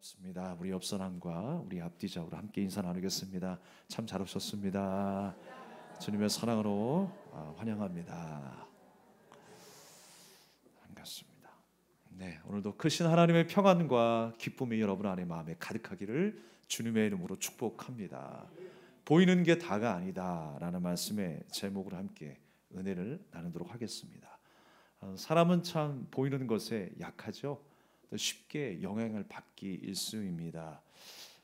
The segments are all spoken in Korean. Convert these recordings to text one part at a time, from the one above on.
반갑습니다. 우리 옆 사람과 우리 앞뒤좌우로 함께 인사 나누겠습니다. 참 잘 오셨습니다. 주님의 사랑으로 환영합니다. 반갑습니다. 네, 오늘도 크신 하나님의 평안과 기쁨이 여러분 안에 마음에 가득하기를 주님의 이름으로 축복합니다. 보이는 게 다가 아니다라는 말씀의 제목으로 함께 은혜를 나누도록 하겠습니다. 사람은 참 보이는 것에 약하죠. 쉽게 영향을 받기 일쑤입니다.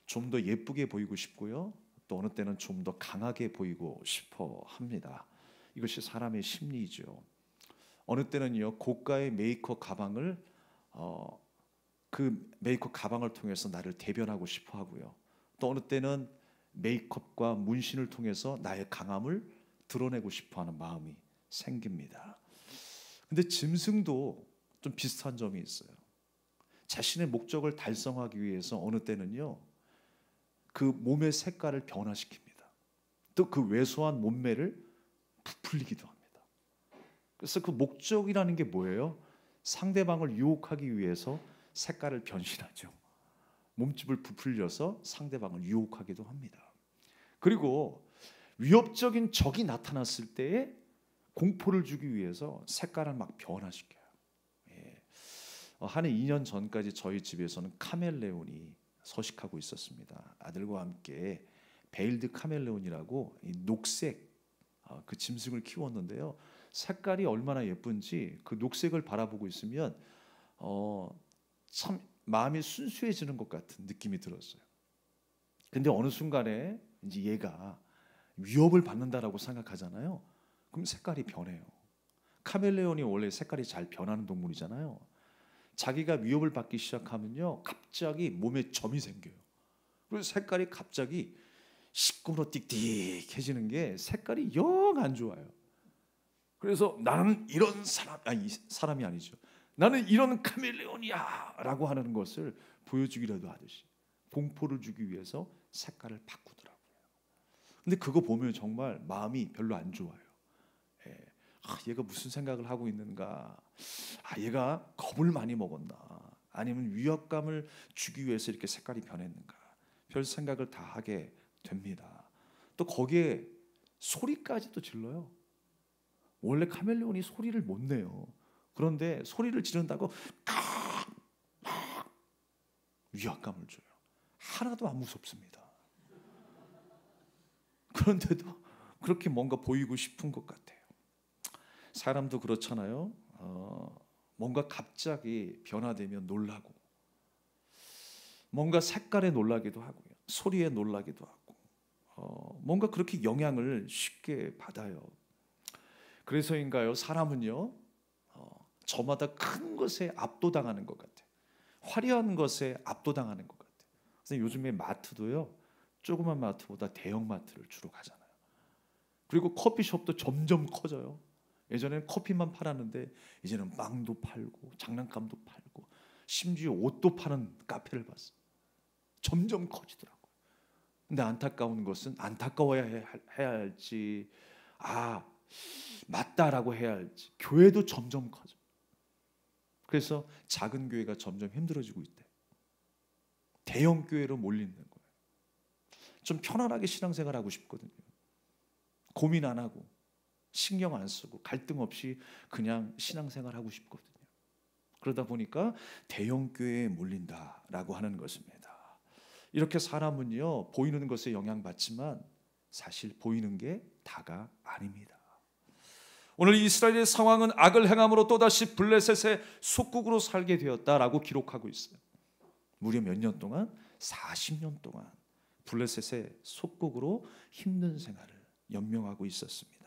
좀 더 예쁘게 보이고 싶고요, 또 어느 때는 좀 더 강하게 보이고 싶어 합니다. 이것이 사람의 심리죠. 어느 때는요, 고가의 메이커 가방을 그 메이커 가방을 통해서 나를 대변하고 싶어 하고요, 또 어느 때는 메이크업과 문신을 통해서 나의 강함을 드러내고 싶어 하는 마음이 생깁니다. 근데 짐승도 좀 비슷한 점이 있어요. 자신의 목적을 달성하기 위해서 어느 때는요, 그 몸의 색깔을 변화시킵니다. 또 그 왜소한 몸매를 부풀리기도 합니다. 그래서 그 목적이라는 게 뭐예요? 상대방을 유혹하기 위해서 색깔을 변신하죠. 몸집을 부풀려서 상대방을 유혹하기도 합니다. 그리고 위협적인 적이 나타났을 때에 공포를 주기 위해서 색깔을 막 변화시켜요. 한 2년 전까지 저희 집에서는 카멜레온이 서식하고 있었습니다. 아들과 함께 베일드 카멜레온이라고 이 녹색 그 짐승을 키웠는데요, 색깔이 얼마나 예쁜지 그 녹색을 바라보고 있으면 참 마음이 순수해지는 것 같은 느낌이 들었어요. 근데 어느 순간에 이제 얘가 위협을 받는다라고 생각하잖아요. 그럼 색깔이 변해요. 카멜레온이 원래 색깔이 잘 변하는 동물이잖아요. 자기가 위협을 받기 시작하면요, 갑자기 몸에 점이 생겨요. 그래서 색깔이 갑자기 시꺼멓 띡띡해지는 게 색깔이 영 안 좋아요. 그래서 나는 이런 사람이 아니죠. 나는 이런 카멜레온이야 라고 하는 것을 보여주기라도 하듯이 공포를 주기 위해서 색깔을 바꾸더라고요. 근데 그거 보면 정말 마음이 별로 안 좋아요. 얘가 무슨 생각을 하고 있는가? 얘가 겁을 많이 먹었나? 아니면 위협감을 주기 위해서 이렇게 색깔이 변했는가? 별 생각을 다 하게 됩니다. 또 거기에 소리까지도 질러요. 원래 카멜레온이 소리를 못 내요. 그런데 소리를 지른다고 막 위압감을 줘요. 하나도 안 무섭습니다. 그런데도 그렇게 뭔가 보이고 싶은 것 같아요. 사람도 그렇잖아요. 뭔가 갑자기 변화되면 놀라고, 뭔가 색깔에 놀라기도 하고요, 소리에 놀라기도 하고, 뭔가 그렇게 영향을 쉽게 받아요. 그래서인가요? 사람은요, 저마다 큰 것에 압도당하는 것 같아요. 화려한 것에 압도당하는 것 같아요. 그래서 요즘에 마트도요, 조그만 마트보다 대형 마트를 주로 가잖아요. 그리고 커피숍도 점점 커져요. 예전에는 커피만 팔았는데 이제는 빵도 팔고 장난감도 팔고 심지어 옷도 파는 카페를 봤어요. 점점 커지더라고요. 근데 안타까운 것은 안타까워야 해야 할지, 맞다라고 해야 할지, 교회도 점점 커져. 그래서 작은 교회가 점점 힘들어지고 있대. 대형 교회로 몰리는 거예요. 좀 편안하게 신앙생활하고 싶거든요. 고민 안 하고 신경 안 쓰고 갈등 없이 그냥 신앙생활하고 싶거든요. 그러다 보니까 대형 교회에 몰린다라고 하는 것입니다. 이렇게 사람은요, 보이는 것에 영향받지만 사실 보이는 게 다가 아닙니다. 오늘 이스라엘의 상황은 악을 행함으로 또다시 블레셋의 속국으로 살게 되었다라고 기록하고 있어요. 무려 몇 년 동안? 40년 동안 블레셋의 속국으로 힘든 생활을 연명하고 있었습니다.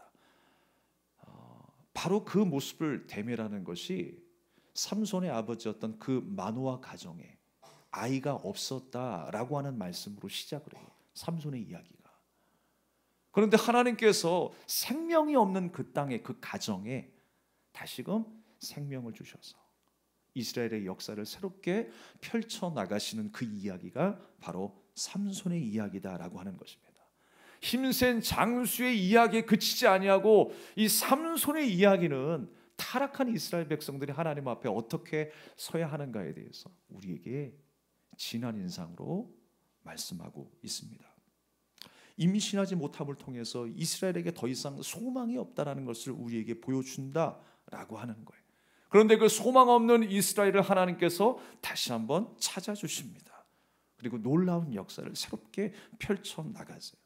바로 그 모습을 대매라는 것이 삼손의 아버지였던 그 마노아 가정에 아이가 없었다라고 하는 말씀으로 시작을 해요. 삼손의 이야기가. 그런데 하나님께서 생명이 없는 그 땅에, 그 가정에 다시금 생명을 주셔서 이스라엘의 역사를 새롭게 펼쳐나가시는 그 이야기가 바로 삼손의 이야기다라고 하는 것입니다. 힘센 장수의 이야기에 그치지 아니하고 이 삼손의 이야기는 타락한 이스라엘 백성들이 하나님 앞에 어떻게 서야 하는가에 대해서 우리에게 진한 인상으로 말씀하고 있습니다. 임신하지 못함을 통해서 이스라엘에게 더 이상 소망이 없다라는 것을 우리에게 보여준다라고 하는 거예요. 그런데 그 소망 없는 이스라엘을 하나님께서 다시 한번 찾아주십니다. 그리고 놀라운 역사를 새롭게 펼쳐나가세요.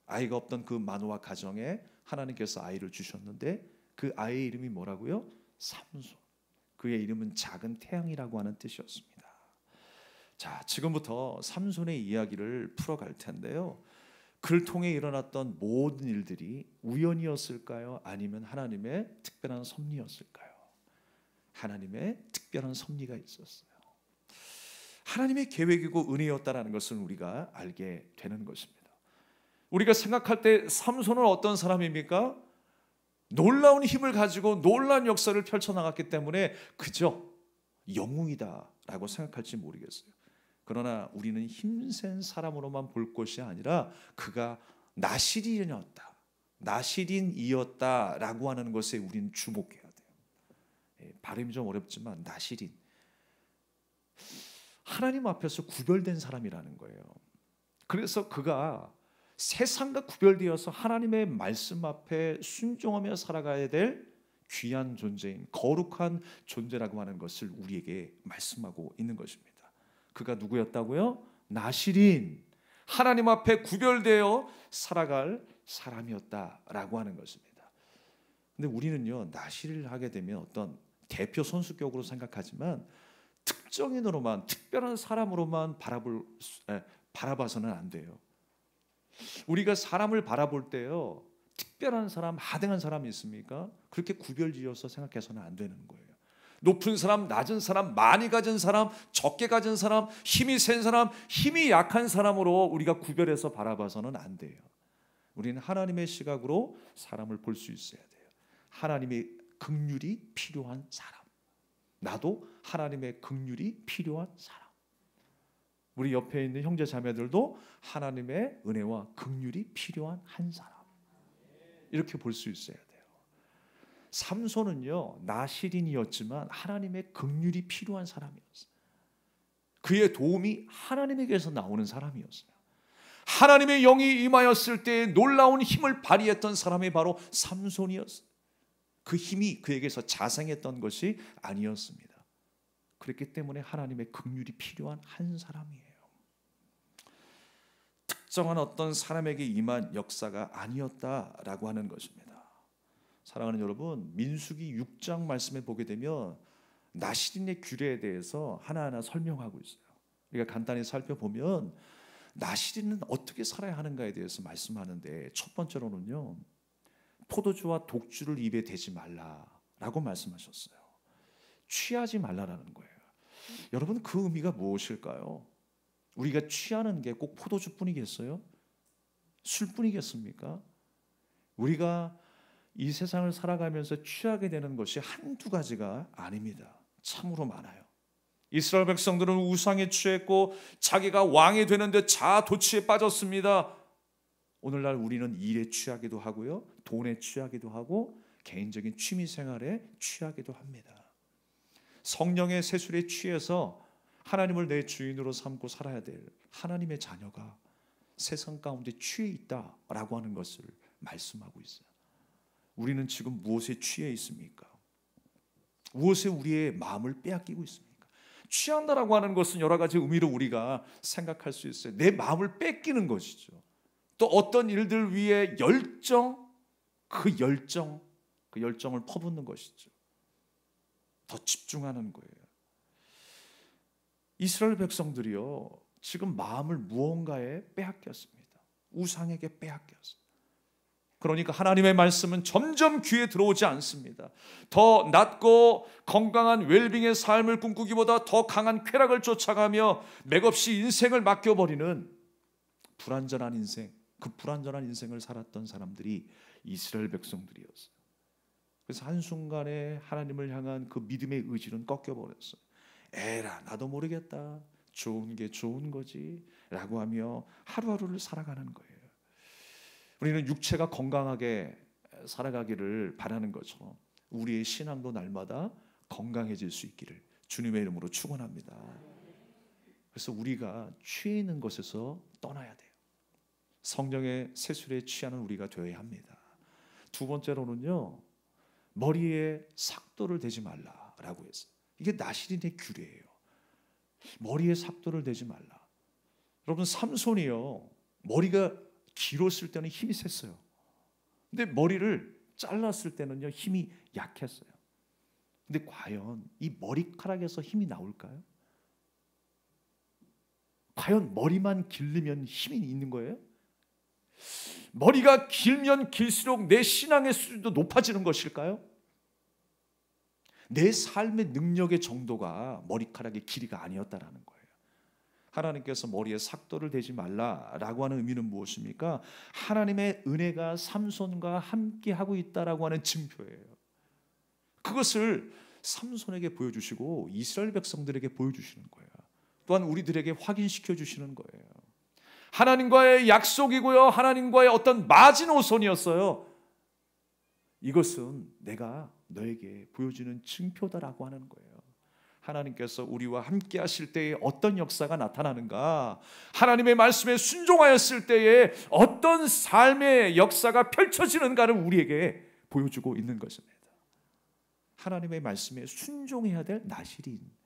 아이가 없던 그 마노아 가정에 하나님께서 아이를 주셨는데 그 아이의 이름이 뭐라고요? 삼손. 그의 이름은 작은 태양이라고 하는 뜻이었습니다. 자, 지금부터 삼손의 이야기를 풀어갈 텐데요. 그를 통해 일어났던 모든 일들이 우연이었을까요? 아니면 하나님의 특별한 섭리였을까요? 하나님의 특별한 섭리가 있었어요. 하나님의 계획이고 은혜였다라는 것을 우리가 알게 되는 것입니다. 우리가 생각할 때 삼손은 어떤 사람입니까? 놀라운 힘을 가지고 놀라운 역사를 펼쳐나갔기 때문에 그저 영웅이다라고 생각할지 모르겠어요. 그러나 우리는 힘센 사람으로만 볼 것이 아니라 그가 나실인이었다, 나실인이었다라고 하는 것에 우리는 주목해야 돼요. 발음이 좀 어렵지만 나실인, 하나님 앞에서 구별된 사람이라는 거예요. 그래서 그가 세상과 구별되어서 하나님의 말씀 앞에 순종하며 살아가야 될 귀한 존재인 거룩한 존재라고 하는 것을 우리에게 말씀하고 있는 것입니다. 그가 누구였다고요? 나실인, 하나님 앞에 구별되어 살아갈 사람이었다라고 하는 것입니다. 근데 우리는요, 나실을 하게 되면 어떤 대표 선수격으로 생각하지만 특정인으로만, 특별한 사람으로만 바라봐서는 안 돼요. 우리가 사람을 바라볼 때요, 특별한 사람, 하등한 사람이 있습니까? 그렇게 구별지어서 생각해서는 안 되는 거예요. 높은 사람, 낮은 사람, 많이 가진 사람, 적게 가진 사람, 힘이 센 사람, 힘이 약한 사람으로 우리가 구별해서 바라봐서는 안 돼요. 우리는 하나님의 시각으로 사람을 볼 수 있어야 돼요. 하나님의 긍휼이 필요한 사람, 나도 하나님의 긍휼이 필요한 사람, 우리 옆에 있는 형제 자매들도 하나님의 은혜와 긍휼이 필요한 한 사람, 이렇게 볼 수 있어야 돼요. 삼손은요, 나실인이었지만 하나님의 긍휼이 필요한 사람이었어요. 그의 도움이 하나님에게서 나오는 사람이었어요. 하나님의 영이 임하였을 때 놀라운 힘을 발휘했던 사람이 바로 삼손이었어요. 그 힘이 그에게서 자생했던 것이 아니었습니다. 그렇기 때문에 하나님의 긍휼이 필요한 한 사람이에요. 특정한 어떤 사람에게 임한 역사가 아니었다라고 하는 것입니다. 사랑하는 여러분, 민수기 6장 말씀에 보게 되면 나실인의 규례에 대해서 하나하나 설명하고 있어요. 우리가 간단히 살펴보면 나실인은 어떻게 살아야 하는가에 대해서 말씀하는데, 첫 번째로는요, 포도주와 독주를 입에 대지 말라라고 말씀하셨어요. 취하지 말라라는 거예요. 여러분, 그 의미가 무엇일까요? 우리가 취하는 게 꼭 포도주뿐이겠어요? 술뿐이겠습니까? 우리가 이 세상을 살아가면서 취하게 되는 것이 한두 가지가 아닙니다. 참으로 많아요. 이스라엘 백성들은 우상에 취했고 자기가 왕이 되는데 자도취에 빠졌습니다. 오늘날 우리는 일에 취하기도 하고요, 돈에 취하기도 하고 개인적인 취미 생활에 취하기도 합니다. 성령의 세술에 취해서 하나님을 내 주인으로 삼고 살아야 될 하나님의 자녀가 세상 가운데 취해 있다라고 하는 것을 말씀하고 있어요. 우리는 지금 무엇에 취해 있습니까? 무엇에 우리의 마음을 빼앗기고 있습니까? 취한다라고 하는 것은 여러 가지 의미로 우리가 생각할 수 있어요. 내 마음을 뺏기는 것이죠. 또 어떤 일들 위해 그 열정을 퍼붓는 것이죠. 더 집중하는 거예요. 이스라엘 백성들이요, 지금 마음을 무언가에 빼앗겼습니다. 우상에게 빼앗겼어요. 그러니까 하나님의 말씀은 점점 귀에 들어오지 않습니다. 더 낮고 건강한 웰빙의 삶을 꿈꾸기보다 더 강한 쾌락을 쫓아가며 맥없이 인생을 맡겨버리는 불완전한 인생, 그 불완전한 인생을 살았던 사람들이 이스라엘 백성들이었어요. 그래서 한순간에 하나님을 향한 그 믿음의 의지는 꺾여버렸어요. 에라, 나도 모르겠다, 좋은 게 좋은 거지 라고 하며 하루하루를 살아가는 거예요. 우리는 육체가 건강하게 살아가기를 바라는 것처럼 우리의 신앙도 날마다 건강해질 수 있기를 주님의 이름으로 축원합니다. 그래서 우리가 취해 있는 것에서 떠나야 돼요. 성령의 세술에 취하는 우리가 되어야 합니다. 두 번째로는요, 머리에 삭도를 대지 말라라고 했어요. 이게 나시린의 규례예요. 머리에 삭도를 대지 말라. 여러분, 삼손이요, 머리가 길었을 때는 힘이 셌어요. 근데 머리를 잘랐을 때는요, 힘이 약했어요. 근데 과연 이 머리카락에서 힘이 나올까요? 과연 머리만 길르면 힘이 있는 거예요? 머리가 길면 길수록 내 신앙의 수준도 높아지는 것일까요? 내 삶의 능력의 정도가 머리카락의 길이가 아니었다라는 거예요. 하나님께서 머리에 삭도를 대지 말라라고 하는 의미는 무엇입니까? 하나님의 은혜가 삼손과 함께 하고 있다라고 하는 증표예요. 그것을 삼손에게 보여주시고 이스라엘 백성들에게 보여주시는 거예요. 또한 우리들에게 확인시켜 주시는 거예요. 하나님과의 약속이고요, 하나님과의 어떤 마지노선이었어요. 이것은 내가 너에게 보여주는 증표다라고 하는 거예요. 하나님께서 우리와 함께 하실 때에 어떤 역사가 나타나는가, 하나님의 말씀에 순종하였을 때에 어떤 삶의 역사가 펼쳐지는가를 우리에게 보여주고 있는 것입니다. 하나님의 말씀에 순종해야 될 나시린,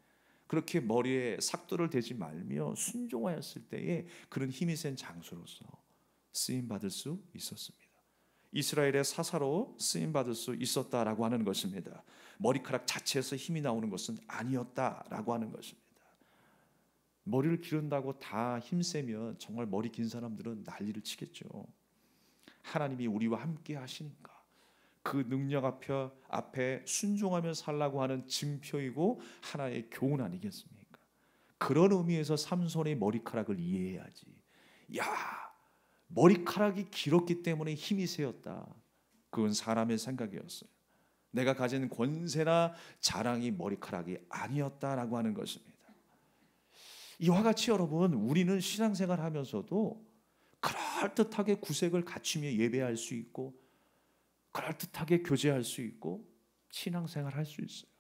그렇게 머리에 삭도를 대지 말며 순종하였을 때에 그런 힘이 센 장수로서 쓰임받을 수 있었습니다. 이스라엘의 사사로 쓰임받을 수 있었다라고 하는 것입니다. 머리카락 자체에서 힘이 나오는 것은 아니었다라고 하는 것입니다. 머리를 기른다고 다 힘세면 정말 머리 긴 사람들은 난리를 치겠죠. 하나님이 우리와 함께 하시니까 그 능력 앞에 순종하며 살라고 하는 증표이고 하나의 교훈 아니겠습니까? 그런 의미에서 삼손의 머리카락을 이해해야지. 야, 머리카락이 길었기 때문에 힘이 세었다. 그건 사람의 생각이었어요. 내가 가진 권세나 자랑이 머리카락이 아니었다라고 하는 것입니다. 이와 같이 여러분, 우리는 신앙생활 하면서도 그럴듯하게 구색을 갖추며 예배할 수 있고, 그럴듯하게 교제할 수 있고, 신앙생활 할 수 있어요.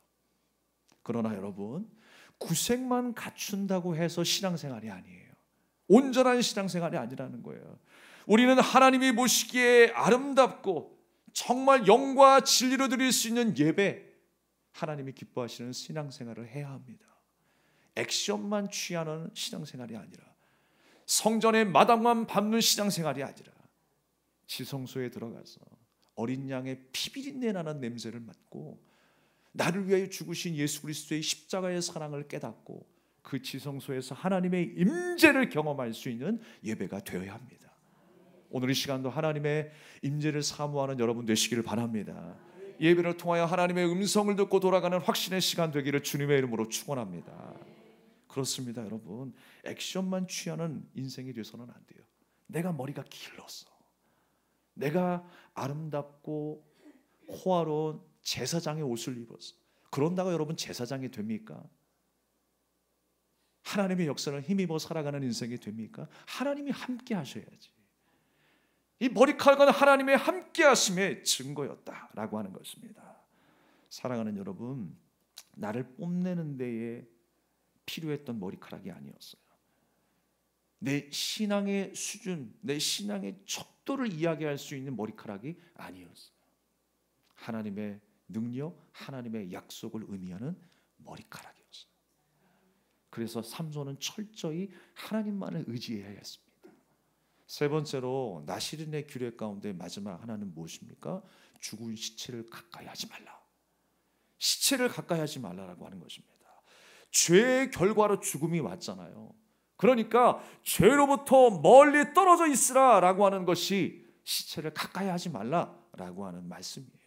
그러나 여러분, 구색만 갖춘다고 해서 신앙생활이 아니에요. 온전한 신앙생활이 아니라는 거예요. 우리는 하나님이 보시기에 아름답고 정말 영과 진리로 드릴 수 있는 예배, 하나님이 기뻐하시는 신앙생활을 해야 합니다. 액션만 취하는 신앙생활이 아니라, 성전의 마당만 밟는 신앙생활이 아니라, 지성소에 들어가서 어린 양의 피비린내 나는 냄새를 맡고 나를 위하여 죽으신 예수 그리스도의 십자가의 사랑을 깨닫고 그 지성소에서 하나님의 임재를 경험할 수 있는 예배가 되어야 합니다. 오늘 이 시간도 하나님의 임재를 사모하는 여러분 되시기를 바랍니다. 예배를 통하여 하나님의 음성을 듣고 돌아가는 확신의 시간 되기를 주님의 이름으로 축원합니다. 그렇습니다, 여러분. 액션만 취하는 인생이 돼서는 안 돼요. 내가 머리가 길렀어, 내가 아름답고 호화로운 제사장의 옷을 입었어, 그런다고 여러분 제사장이 됩니까? 하나님의 역사를 힘입어 살아가는 인생이 됩니까? 하나님이 함께 하셔야지. 이 머리카락은 하나님의 함께 하심의 증거였다라고 하는 것입니다. 사랑하는 여러분, 나를 뽐내는 데에 필요했던 머리카락이 아니었어요. 내 신앙의 수준, 내 신앙의 척도를 이야기할 수 있는 머리카락이 아니었어요. 하나님의 능력, 하나님의 약속을 의미하는 머리카락이었어요. 그래서 삼손은 철저히 하나님만을 의지해야 했습니다. 세 번째로 나시린의 규례 가운데 마지막 하나는 무엇입니까? 죽은 시체를 가까이 하지 말라. 시체를 가까이 하지 말라라고 하는 것입니다. 죄의 결과로 죽음이 왔잖아요. 그러니까 죄로부터 멀리 떨어져 있으라라고 하는 것이 시체를 가까이 하지 말라라고 하는 말씀이에요.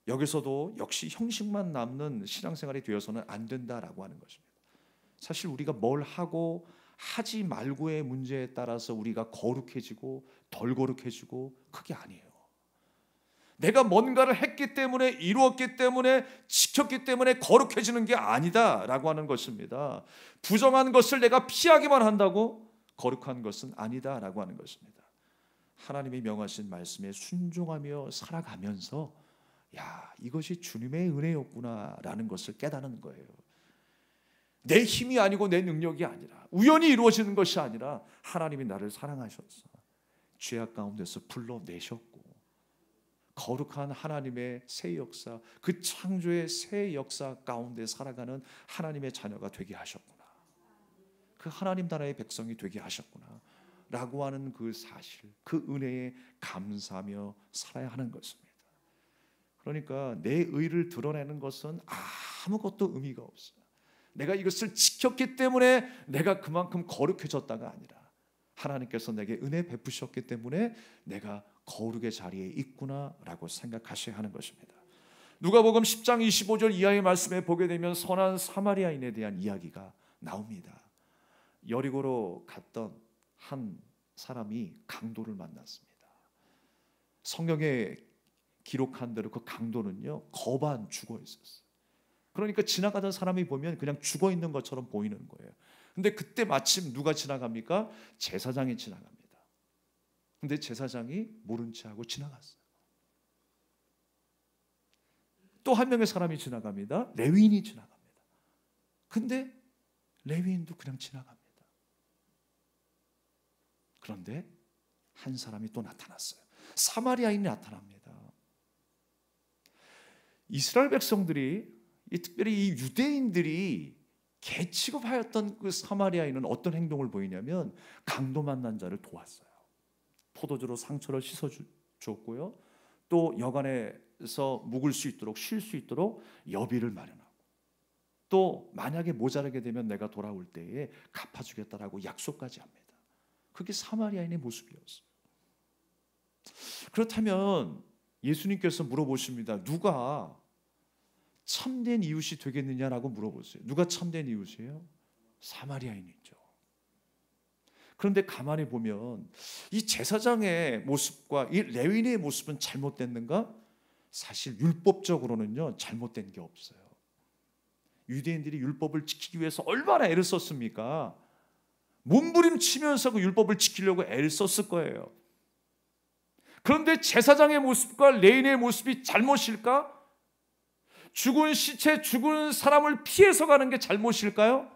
여기서도 역시 형식만 남는 신앙생활이 되어서는 안 된다라고 하는 것입니다. 사실 우리가 뭘 하고 하지 말고의 문제에 따라서 우리가 거룩해지고 덜 거룩해지고 그게 아니에요. 내가 뭔가를 했기 때문에, 이루었기 때문에, 지켰기 때문에 거룩해지는 게 아니다라고 하는 것입니다. 부정한 것을 내가 피하기만 한다고 거룩한 것은 아니다라고 하는 것입니다. 하나님이 명하신 말씀에 순종하며 살아가면서 야, 이것이 주님의 은혜였구나라는 것을 깨닫는 거예요. 내 힘이 아니고 내 능력이 아니라, 우연히 이루어지는 것이 아니라 하나님이 나를 사랑하셔서 죄악 가운데서 불러내셨고, 거룩한 하나님의 새 역사, 그 창조의 새 역사 가운데 살아가는 하나님의 자녀가 되게 하셨구나, 그 하나님 나라의 백성이 되게 하셨구나 라고 하는 그 사실, 그 은혜에 감사하며 살아야 하는 것입니다. 그러니까 내 의를 드러내는 것은 아무것도 의미가 없어요. 내가 이것을 지켰기 때문에 내가 그만큼 거룩해졌다가 아니라, 하나님께서 내게 은혜 베푸셨기 때문에 내가 거룩의 자리에 있구나라고 생각하셔야 하는 것입니다. 누가복음 10장 25절 이하의 말씀에 보게 되면 선한 사마리아인에 대한 이야기가 나옵니다. 여리고로 갔던 한 사람이 강도를 만났습니다. 성경에 기록한 대로 그 강도는요, 거반 죽어 있었어요. 그러니까 지나가던 사람이 보면 그냥 죽어 있는 것처럼 보이는 거예요. 근데 그때 마침 누가 지나갑니까? 제사장이 지나갑니다. 근데 제사장이 모른 채 하고 지나갔어요. 또 한 명의 사람이 지나갑니다. 레위인이 지나갑니다. 근데 레위인도 그냥 지나갑니다. 그런데 한 사람이 또 나타났어요. 사마리아인이 나타납니다. 이스라엘 백성들이, 특별히 이 유대인들이 개 취급하였던 그 사마리아인은 어떤 행동을 보이냐면, 강도 만난 자를 도왔어요. 포도주로 상처를 씻어주었고요, 또 여간에서 묵을 수 있도록, 쉴 수 있도록 여비를 마련하고, 또 만약에 모자라게 되면 내가 돌아올 때에 갚아주겠다라고 약속까지 합니다. 그게 사마리아인의 모습이었어요. 그렇다면 예수님께서 물어보십니다. 누가 참된 이웃이 되겠느냐라고 물어보세요. 누가 참된 이웃이에요? 사마리아인이죠. 그런데 가만히 보면 이 제사장의 모습과 이 레위인의 모습은 잘못됐는가? 사실 율법적으로는요, 잘못된 게 없어요. 유대인들이 율법을 지키기 위해서 얼마나 애를 썼습니까? 몸부림치면서 그 율법을 지키려고 애를 썼을 거예요. 그런데 제사장의 모습과 레위인의 모습이 잘못일까? 죽은 시체, 죽은 사람을 피해서 가는 게 잘못일까요?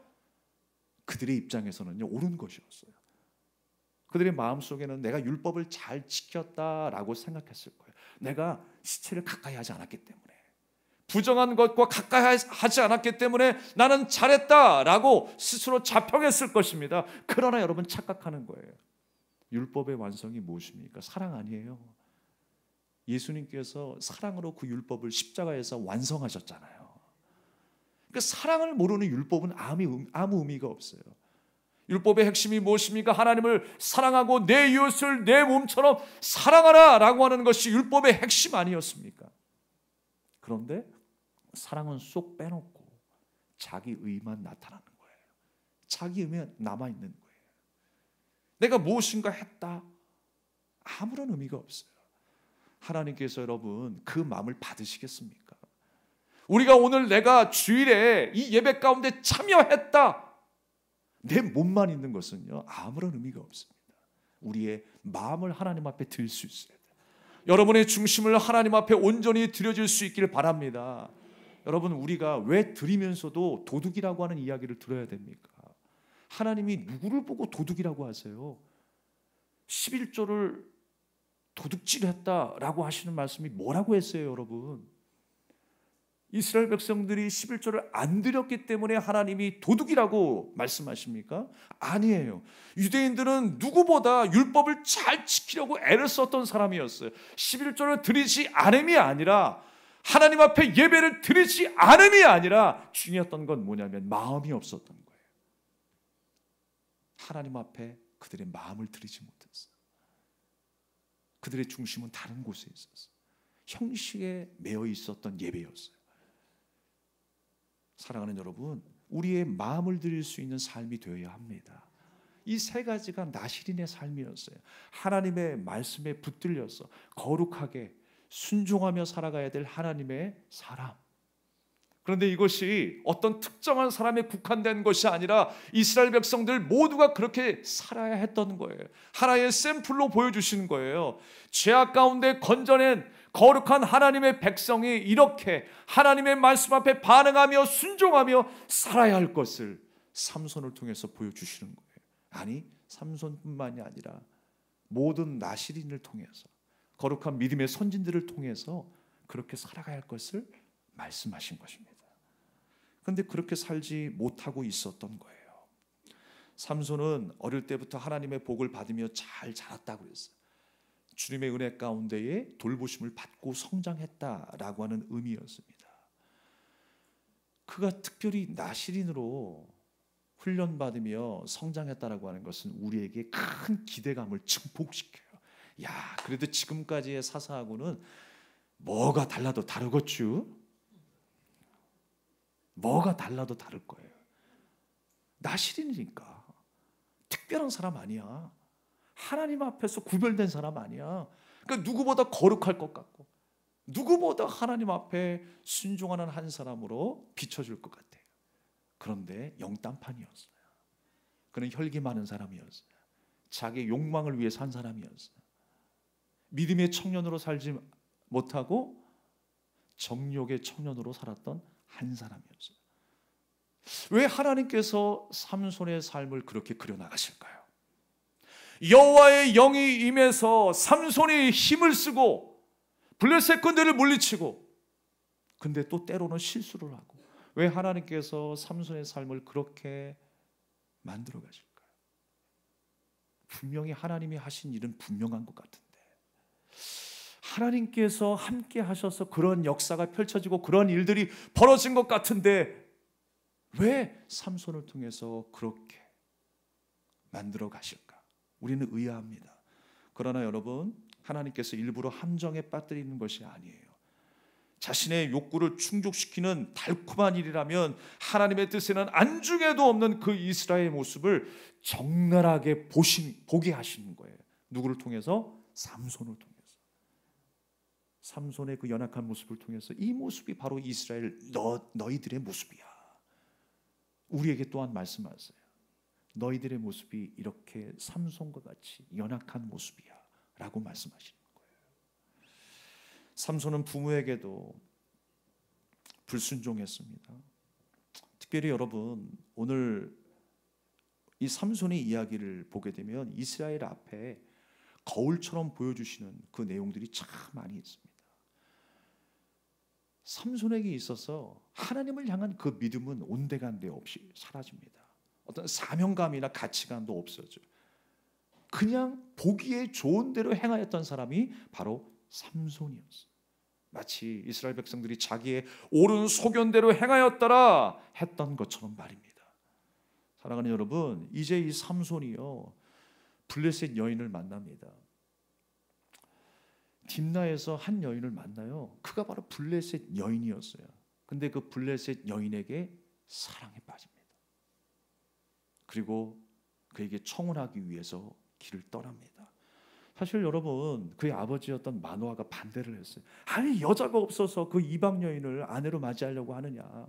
그들의 입장에서는요, 옳은 것이었어요. 그들의 마음속에는 내가 율법을 잘 지켰다라고 생각했을 거예요. 내가 시체를 가까이 하지 않았기 때문에, 부정한 것과 가까이 하지 않았기 때문에 나는 잘했다라고 스스로 자평했을 것입니다. 그러나 여러분, 착각하는 거예요. 율법의 완성이 무엇입니까? 사랑 아니에요. 예수님께서 사랑으로 그 율법을 십자가에서 완성하셨잖아요. 그러니까 사랑을 모르는 율법은 아무 의미가 없어요. 율법의 핵심이 무엇입니까? 하나님을 사랑하고 내 이웃을 내 몸처럼 사랑하라 라고 하는 것이 율법의 핵심 아니었습니까? 그런데 사랑은 쏙 빼놓고 자기 의만 나타나는 거예요. 자기 의만 남아있는 거예요. 내가 무엇인가 했다, 아무런 의미가 없어요. 하나님께서 여러분 그 마음을 받으시겠습니까? 우리가 오늘 내가 주일에 이 예배 가운데 참여했다, 내 몸만 있는 것은요, 아무런 의미가 없습니다. 우리의 마음을 하나님 앞에 드릴 수 있어야 돼요. 여러분의 중심을 하나님 앞에 온전히 드려질 수 있기를 바랍니다. 여러분, 우리가 왜 드리면서도 도둑이라고 하는 이야기를 들어야 됩니까? 하나님이 누구를 보고 도둑이라고 하세요? 11조를 도둑질했다라고 하시는 말씀이 뭐라고 했어요, 여러분? 이스라엘 백성들이 11조를 안 드렸기 때문에 하나님이 도둑이라고 말씀하십니까? 아니에요. 유대인들은 누구보다 율법을 잘 지키려고 애를 썼던 사람이었어요. 11조를 드리지 않음이 아니라, 하나님 앞에 예배를 드리지 않음이 아니라 중요했던 건 뭐냐면 마음이 없었던 거예요. 하나님 앞에 그들의 마음을 드리지 못했어요. 그들의 중심은 다른 곳에 있었어요. 형식에 매여 있었던 예배였어요. 사랑하는 여러분, 우리의 마음을 드릴 수 있는 삶이 되어야 합니다. 이 세 가지가 나시린의 삶이었어요. 하나님의 말씀에 붙들려서 거룩하게 순종하며 살아가야 될 하나님의 사람. 그런데 이것이 어떤 특정한 사람에 국한된 것이 아니라 이스라엘 백성들 모두가 그렇게 살아야 했던 거예요. 하나의 샘플로 보여주시는 거예요. 죄악 가운데 건져낸 거룩한 하나님의 백성이 이렇게 하나님의 말씀 앞에 반응하며 순종하며 살아야 할 것을 삼손을 통해서 보여주시는 거예요. 아니, 삼손뿐만이 아니라 모든 나시린을 통해서, 거룩한 믿음의 선진들을 통해서 그렇게 살아가야 할 것을 말씀하신 것입니다. 그런데 그렇게 살지 못하고 있었던 거예요. 삼손은 어릴 때부터 하나님의 복을 받으며 잘 자랐다고 그랬어요. 주님의 은혜 가운데에 돌보심을 받고 성장했다라고 하는 의미였습니다. 그가 특별히 나시린으로 훈련받으며 성장했다라고 하는 것은 우리에게 큰 기대감을 증폭시켜요. 야, 그래도 지금까지의 사사하고는 뭐가 달라도 다르겠죠? 뭐가 달라도 다를 거예요. 나시린이니까 특별한 사람 아니야. 하나님 앞에서 구별된 사람 아니야. 그러니까 누구보다 거룩할 것 같고 누구보다 하나님 앞에 순종하는 한 사람으로 비춰줄 것 같아요. 그런데 영단판이었어요. 그는 혈기 많은 사람이었어요. 자기의 욕망을 위해 산 사람이었어요. 믿음의 청년으로 살지 못하고 정욕의 청년으로 살았던 한 사람이었어요. 왜 하나님께서 삼손의 삶을 그렇게 그려나가실까요? 여호와의 영이 임해서 삼손이 힘을 쓰고 블레셋 군대를 물리치고, 근데 또 때로는 실수를 하고, 왜 하나님께서 삼손의 삶을 그렇게 만들어 가실까요? 분명히 하나님이 하신 일은 분명한 것 같은데, 하나님께서 함께 하셔서 그런 역사가 펼쳐지고 그런 일들이 벌어진 것 같은데 왜 삼손을 통해서 그렇게 만들어 가실까? 우리는 의아합니다. 그러나 여러분, 하나님께서 일부러 함정에 빠뜨리는 것이 아니에요. 자신의 욕구를 충족시키는 달콤한 일이라면 하나님의 뜻에는 안중에도 없는 그 이스라엘의 모습을 적나라하게 보게 하시는 거예요. 누구를 통해서? 삼손을 통해서. 삼손의 그 연약한 모습을 통해서 이 모습이 바로 이스라엘 너희들의 모습이야. 우리에게 또한 말씀하세요. 너희들의 모습이 이렇게 삼손과 같이 연약한 모습이야 라고 말씀하시는 거예요. 삼손은 부모에게도 불순종했습니다. 특별히 여러분, 오늘 이 삼손의 이야기를 보게 되면 이스라엘 앞에 거울처럼 보여주시는 그 내용들이 참 많이 있습니다. 삼손에게 있어서 하나님을 향한 그 믿음은 온데간데 없이 사라집니다. 어떤 사명감이나 가치관도 없어져요. 그냥 보기에 좋은 대로 행하였던 사람이 바로 삼손이었어요. 마치 이스라엘 백성들이 자기의 옳은 소견대로 행하였더라 했던 것처럼 말입니다. 사랑하는 여러분, 이제 이 삼손이요 블레셋 여인을 만납니다. 딥나에서 한 여인을 만나요. 그가 바로 블레셋 여인이었어요. 근데 그 블레셋 여인에게 사랑에 빠집니다. 그리고 그에게 청혼하기 위해서 길을 떠납니다. 사실 여러분, 그의 아버지였던 마노아가 반대를 했어요. 아니, 여자가 없어서 그 이방 여인을 아내로 맞이하려고 하느냐.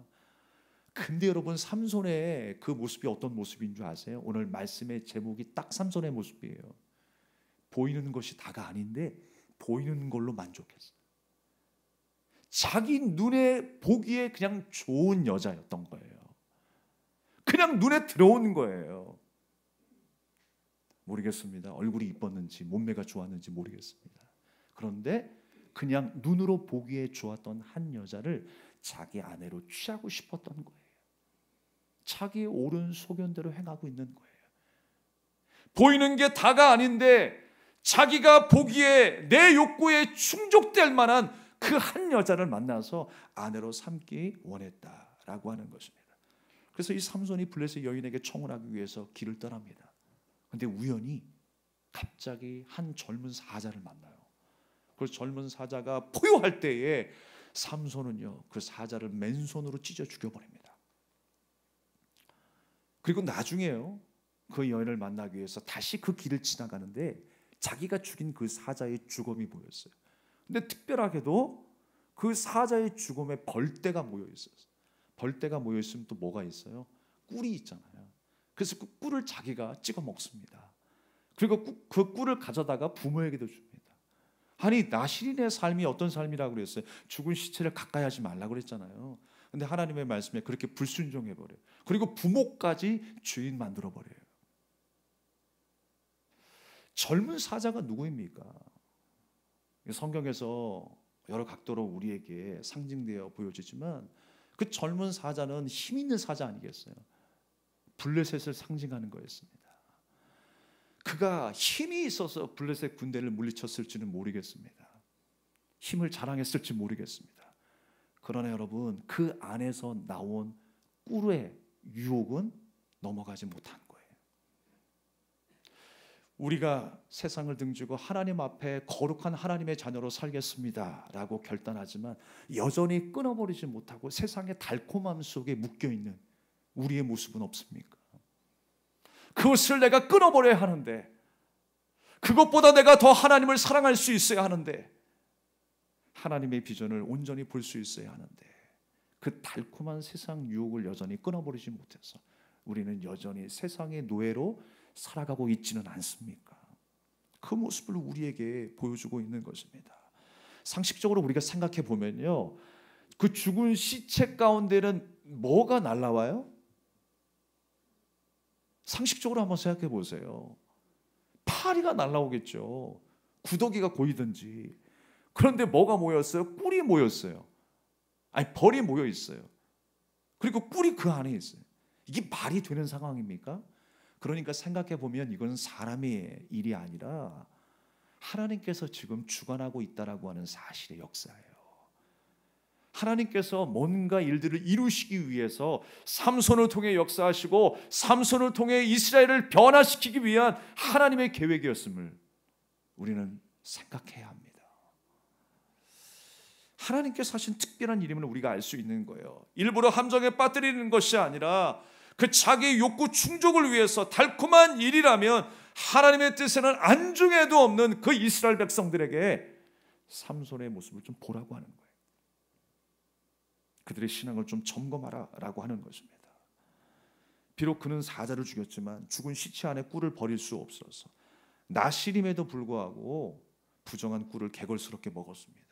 근데 여러분, 삼손의 그 모습이 어떤 모습인 줄 아세요? 오늘 말씀의 제목이 딱 삼손의 모습이에요. 보이는 것이 다가 아닌데 보이는 걸로 만족했어요. 자기 눈에 보기에 그냥 좋은 여자였던 거예요. 그냥 눈에 들어오는 거예요. 모르겠습니다. 얼굴이 이뻤는지 몸매가 좋았는지 모르겠습니다. 그런데 그냥 눈으로 보기에 좋았던 한 여자를 자기 아내로 취하고 싶었던 거예요. 자기의 옳은 소견대로 행하고 있는 거예요. 보이는 게 다가 아닌데 자기가 보기에 내 욕구에 충족될 만한 그 한 여자를 만나서 아내로 삼기 원했다라고 하는 것입니다. 그래서 이 삼손이 블레셋 여인에게 청혼하기 위해서 길을 떠납니다. 그런데 우연히 갑자기 한 젊은 사자를 만나요. 그 젊은 사자가 포효할 때에 삼손은요 그 사자를 맨손으로 찢어 죽여버립니다. 그리고 나중에요 그 여인을 만나기 위해서 다시 그 길을 지나가는데 자기가 죽인 그 사자의 죽음이 보였어요. 근데 특별하게도 그 사자의 죽음에 벌떼가 모여 있었어요. 벌떼가 모여 있으면 또 뭐가 있어요? 꿀이 있잖아요. 그래서 그 꿀을 자기가 찍어 먹습니다. 그리고 그 꿀을 가져다가 부모에게도 줍니다. 아니 나실인의 삶이 어떤 삶이라고 그랬어요? 죽은 시체를 가까이 하지 말라고 그랬잖아요. 근데 하나님의 말씀에 그렇게 불순종해 버려요. 그리고 부모까지 죄인 만들어 버려요. 젊은 사자가 누구입니까? 성경에서 여러 각도로 우리에게 상징되어 보여지지만 그 젊은 사자는 힘 있는 사자 아니겠어요? 블레셋을 상징하는 거였습니다. 그가 힘이 있어서 블레셋 군대를 물리쳤을지는 모르겠습니다. 힘을 자랑했을지 모르겠습니다. 그러나 여러분, 그 안에서 나온 꿀의 유혹은 넘어가지 못한 거예요. 우리가 세상을 등지고 하나님 앞에 거룩한 하나님의 자녀로 살겠습니다 라고 결단하지만 여전히 끊어버리지 못하고 세상의 달콤함 속에 묶여있는 우리의 모습은 없습니까? 그것을 내가 끊어버려야 하는데, 그것보다 내가 더 하나님을 사랑할 수 있어야 하는데, 하나님의 비전을 온전히 볼 수 있어야 하는데, 그 달콤한 세상 유혹을 여전히 끊어버리지 못해서 우리는 여전히 세상의 노예로 살아가고 있지는 않습니까? 그 모습을 우리에게 보여주고 있는 것입니다. 상식적으로 우리가 생각해 보면요, 그 죽은 시체 가운데는 뭐가 날라와요? 상식적으로 한번 생각해 보세요. 파리가 날라오겠죠. 구더기가 고이든지. 그런데 뭐가 모였어요? 꿀이 모였어요. 아니, 벌이 모여 있어요. 그리고 꿀이 그 안에 있어요. 이게 말이 되는 상황입니까? 그러니까 생각해 보면 이건 사람의 일이 아니라 하나님께서 지금 주관하고 있다라고 하는 사실의 역사예요. 하나님께서 뭔가 일들을 이루시기 위해서 삼손을 통해 역사하시고 삼손을 통해 이스라엘을 변화시키기 위한 하나님의 계획이었음을 우리는 생각해야 합니다. 하나님께서 하신 특별한 일임을 우리가 알 수 있는 거예요. 일부러 함정에 빠뜨리는 것이 아니라 그 자기의 욕구 충족을 위해서 달콤한 일이라면 하나님의 뜻에는 안중에도 없는 그 이스라엘 백성들에게 삼손의 모습을 좀 보라고 하는 거예요. 그들의 신앙을 좀 점검하라 라고 하는 것입니다. 비록 그는 사자를 죽였지만 죽은 시체 안에 꿀을 버릴 수 없어서 나실임에도 불구하고 부정한 꿀을 개걸스럽게 먹었습니다.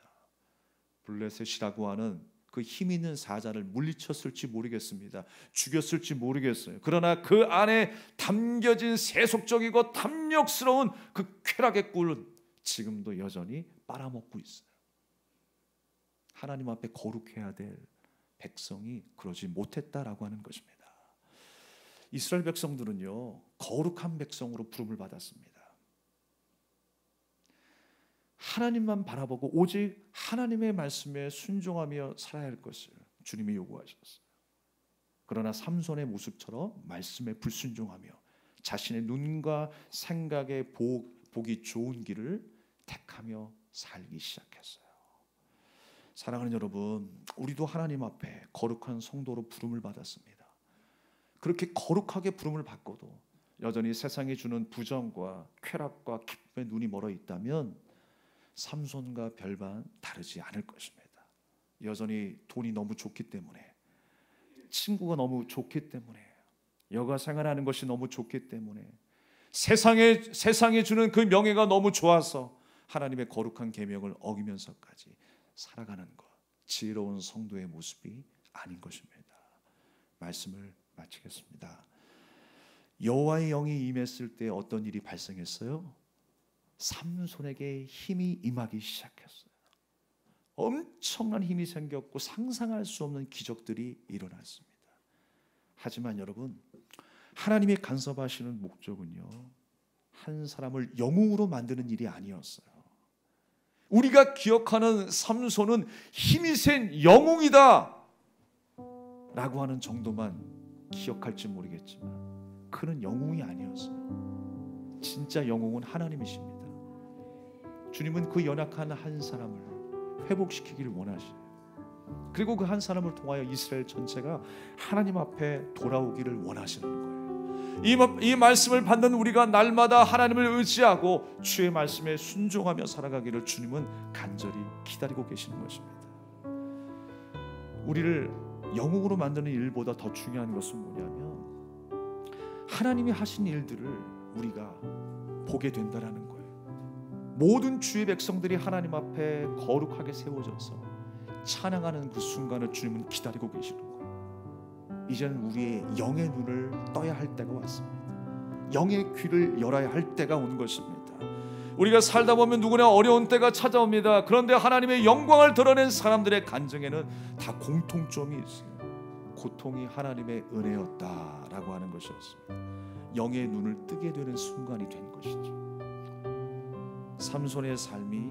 블레셋이라고 하는 그 힘 있는 사자를 물리쳤을지 모르겠습니다. 죽였을지 모르겠어요. 그러나 그 안에 담겨진 세속적이고 탐욕스러운 그 쾌락의 꿀은 지금도 여전히 빨아먹고 있어요. 하나님 앞에 거룩해야 될 백성이 그러지 못했다라고 하는 것입니다. 이스라엘 백성들은요, 거룩한 백성으로 부름을 받았습니다. 하나님만 바라보고 오직 하나님의 말씀에 순종하며 살아야 할 것을 주님이 요구하셨어요. 그러나 삼손의 모습처럼 말씀에 불순종하며 자신의 눈과 생각에 보기 좋은 길을 택하며 살기 시작했어요. 사랑하는 여러분, 우리도 하나님 앞에 거룩한 성도로 부름을 받았습니다. 그렇게 거룩하게 부름을 받고도 여전히 세상이 주는 부정과 쾌락과 기쁨에 눈이 멀어 있다면 삼손과 별반 다르지 않을 것입니다. 여전히 돈이 너무 좋기 때문에, 친구가 너무 좋기 때문에, 여가 생활하는 것이 너무 좋기 때문에, 세상에 주는 그 명예가 너무 좋아서 하나님의 거룩한 계명을 어기면서까지 살아가는 것, 지혜로운 성도의 모습이 아닌 것입니다. 말씀을 마치겠습니다. 여호와의 영이 임했을 때 어떤 일이 발생했어요? 삼손에게 힘이 임하기 시작했어요. 엄청난 힘이 생겼고 상상할 수 없는 기적들이 일어났습니다. 하지만 여러분, 하나님이 간섭하시는 목적은요, 한 사람을 영웅으로 만드는 일이 아니었어요. 우리가 기억하는 삼손은 힘이 센 영웅이다 라고 하는 정도만 기억할지 모르겠지만 그는 영웅이 아니었어요. 진짜 영웅은 하나님이십니다. 주님은 그 연약한 한 사람을 회복시키기를 원하시네요. 그리고 그 한 사람을 통하여 이스라엘 전체가 하나님 앞에 돌아오기를 원하시는 거예요. 이 말씀을 받는 우리가 날마다 하나님을 의지하고 주의 말씀에 순종하며 살아가기를 주님은 간절히 기다리고 계시는 것입니다. 우리를 영웅으로 만드는 일보다 더 중요한 것은 뭐냐면 하나님이 하신 일들을 우리가 보게 된다라는 거예요. 모든 주의 백성들이 하나님 앞에 거룩하게 세워져서 찬양하는 그 순간을 주님은 기다리고 계시는 거예요. 이제는 우리의 영의 눈을 떠야 할 때가 왔습니다. 영의 귀를 열어야 할 때가 온 것입니다. 우리가 살다 보면 누구나 어려운 때가 찾아옵니다. 그런데 하나님의 영광을 드러낸 사람들의 간증에는 다 공통점이 있어요. 고통이 하나님의 은혜였다라고 하는 것이었습니다. 영의 눈을 뜨게 되는 순간이 된 것이죠. 삼손의 삶이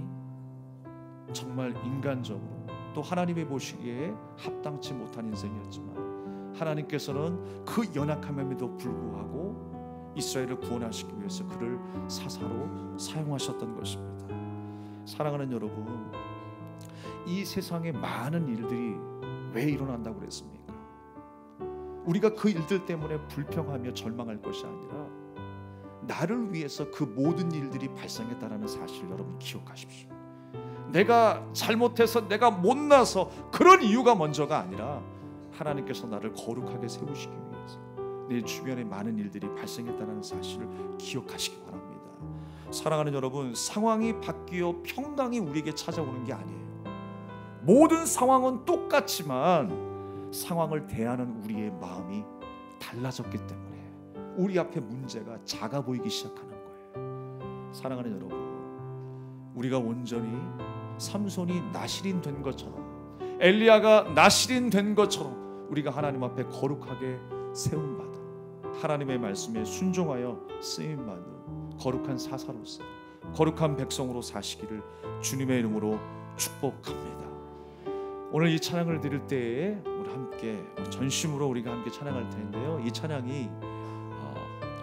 정말 인간적으로 또 하나님이 보시기에 합당치 못한 인생이었지만 하나님께서는 그 연약함에도 불구하고 이스라엘을 구원하시기 위해서 그를 사사로 사용하셨던 것입니다. 사랑하는 여러분, 이 세상에 많은 일들이 왜 일어난다고 그랬습니까? 우리가 그 일들 때문에 불평하며 절망할 것이 아니라 나를 위해서 그 모든 일들이 발생했다는 사실을 여러분 기억하십시오. 내가 잘못해서 내가 못나서 그런 이유가 먼저가 아니라 하나님께서 나를 거룩하게 세우시기 위해서 내 주변에 많은 일들이 발생했다는 사실을 기억하시기 바랍니다. 사랑하는 여러분, 상황이 바뀌어 평강이 우리에게 찾아오는 게 아니에요. 모든 상황은 똑같지만 상황을 대하는 우리의 마음이 달라졌기 때문에 우리 앞에 문제가 작아 보이기 시작하는 거예요. 사랑하는 여러분, 우리가 온전히 삼손이 나실인 된 것처럼 엘리야가 나실인 된 것처럼 우리가 하나님 앞에 거룩하게 세움받아 하나님의 말씀에 순종하여 쓰임받는 거룩한 사사로서 거룩한 백성으로 사시기를 주님의 이름으로 축복합니다. 오늘 이 찬양을 드릴 때에 우리 함께 전심으로 우리가 함께 찬양할 텐데요. 이 찬양이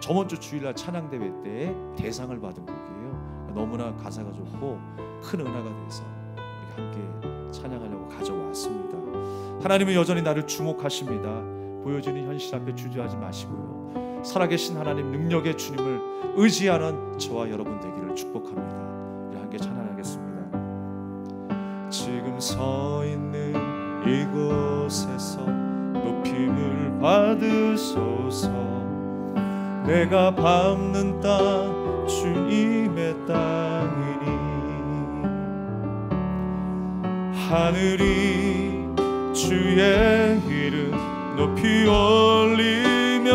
저번주 주일날 찬양대회 때 대상을 받은 곡이에요. 너무나 가사가 좋고 큰 은혜가 돼서 우리가 함께 찬양하려고 가져왔습니다. 하나님은 여전히 나를 주목하십니다. 보여지는 현실 앞에 주저하지 마시고요, 살아계신 하나님 능력의 주님을 의지하는 저와 여러분 되기를 축복합니다. 우리 함께 찬양하겠습니다. 지금 서 있는 이곳에서 높임을 받으소서. 내가 밟는 땅 주님의 땅이니 하늘이 주의 이름 높이 올리며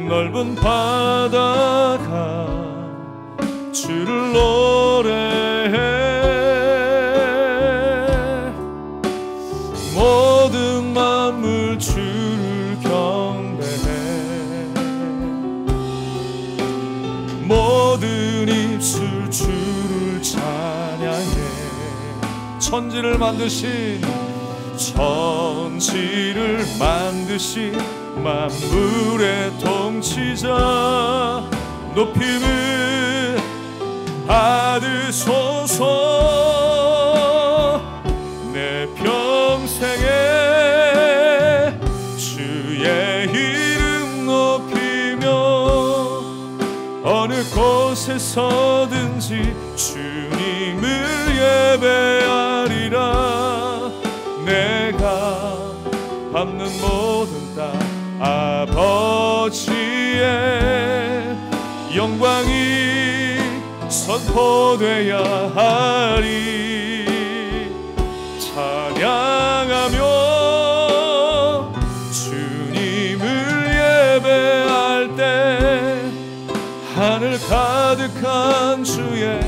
넓은 바다가 주를 노래해 모든 만물 주를 경배해 모든 입술 주를 찬양해 천지를 만드신 만물의 통치자 높임을 받으소서. 내 평생에 주의 이름 높이며 어느 곳에서든지 주님을 예배하리라. 내가 밟는 모든 땅 아버지의 영광이 선포되어야 하리. 찬양하며 주님을 예배할 때 하늘 가득한 주의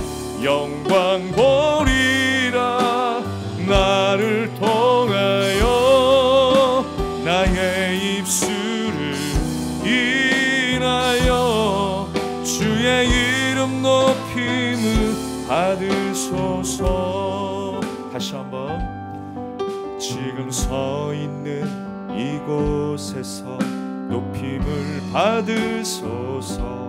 영광 보리라. 나를 통하여 나의 입술을 인하여 주의 이름 높임을 받으소서. 다시 한번. 지금 서 있는 이곳에서 높임을 받으소서.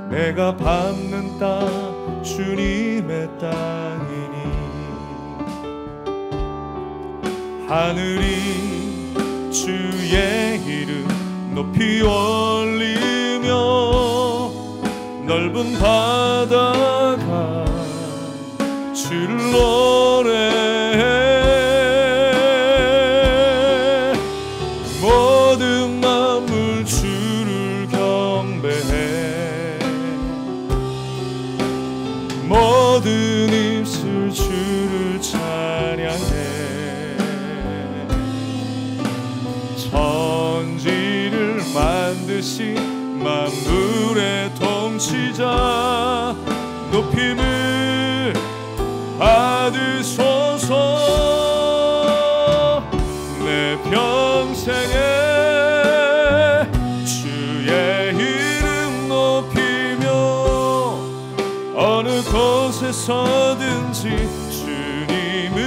내가 밟는 땅 주님의 땅이니 하늘이 주의 이름 높이 올리며 넓은 바다가 주를 노래해 모든 만물 주를 경배해 반드시 만물의 통치자 높임을 받으소서. 내 평생에 주의 이름 높이며 어느 곳에서든지 주님을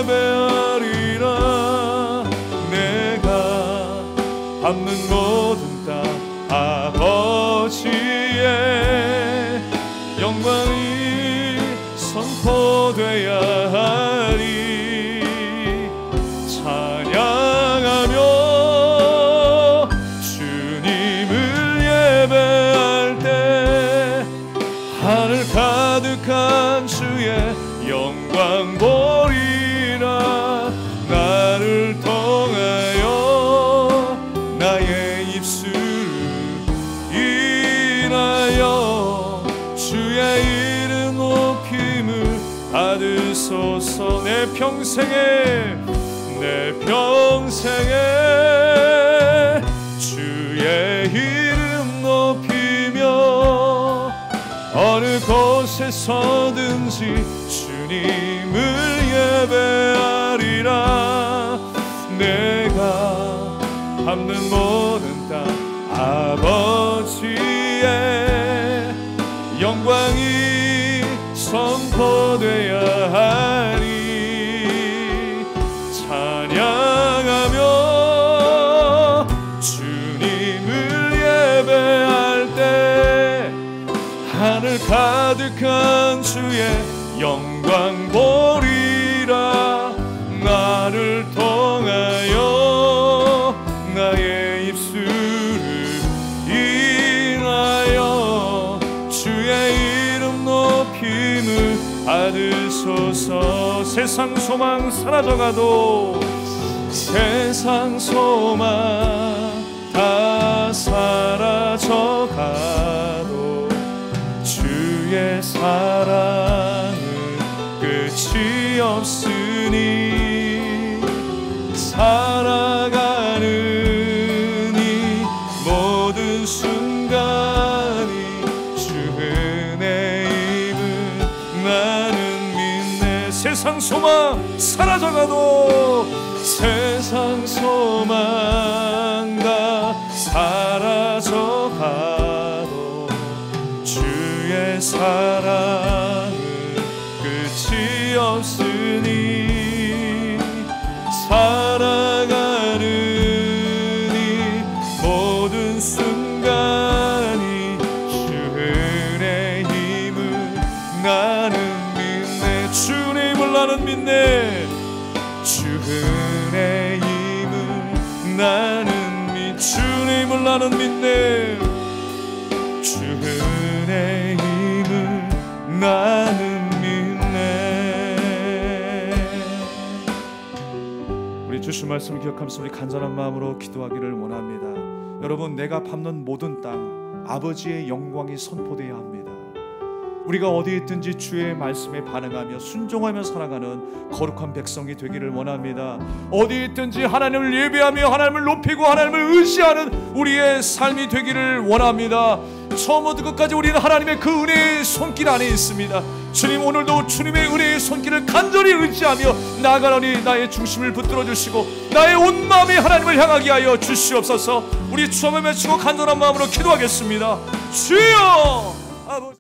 예배하리라. 내가 밟는 모든 땅 아버지의 영광이 선포되어야 하리. 찬양하며 주님을 예배할 때 하늘 가득한 주의 영광 보리라. 나를 통하여 나의 입술을 인하여 주의 이름 높임을 받으소서. 내 평생에 주의 이름 높이며 어느 곳에서든지 주님을 예배하리라. 내가 밟는 모든 땅 아버지의 영광이 선포되어야 하리. 찬양하며 주님을 예배할 때 하늘 가득한 주의 영광 보리라. 나를 통하여 나의 입술을 인하여 주의 이름 높임을 받으소서. 세상 소망 사라져가도 세상 소망 다 사라져가도 주의 사랑은 끝이 없으니 살아가는 이 모든 순간이 주 은혜임을 나는 믿네. 세상 소망 사라져가도 세상 소망 다 사라져가도 주의 사랑은 끝이 없으니 살아가는 이 모든 순간이 주 은혜의 힘을 나는 믿네. 주님을 나는 믿네. 주 은혜의 힘을 나는 믿. 주님을 나는 믿네. 주 은혜의 힘을 나는 믿네. 우리 주신 말씀을 기억하면서 우리 간절한 마음으로 기도하기를 원합니다. 여러분, 내가 밟는 모든 땅 아버지의 영광이 선포되어야 합니다. 우리가 어디에 있든지 주의 말씀에 반응하며 순종하며 살아가는 거룩한 백성이 되기를 원합니다. 어디에 있든지 하나님을 예배하며 하나님을 높이고 하나님을 의지하는 우리의 삶이 되기를 원합니다. 처음부터 끝까지 우리는 하나님의 그 은혜의 손길 안에 있습니다. 주님, 오늘도 주님의 은혜의 손길을 간절히 의지하며 나아가노니 나의 중심을 붙들어 주시고 나의 온 마음이 하나님을 향하게 하여 주시옵소서. 우리 주님을 외치고 간절한 마음으로 기도하겠습니다. 주여! 아버지.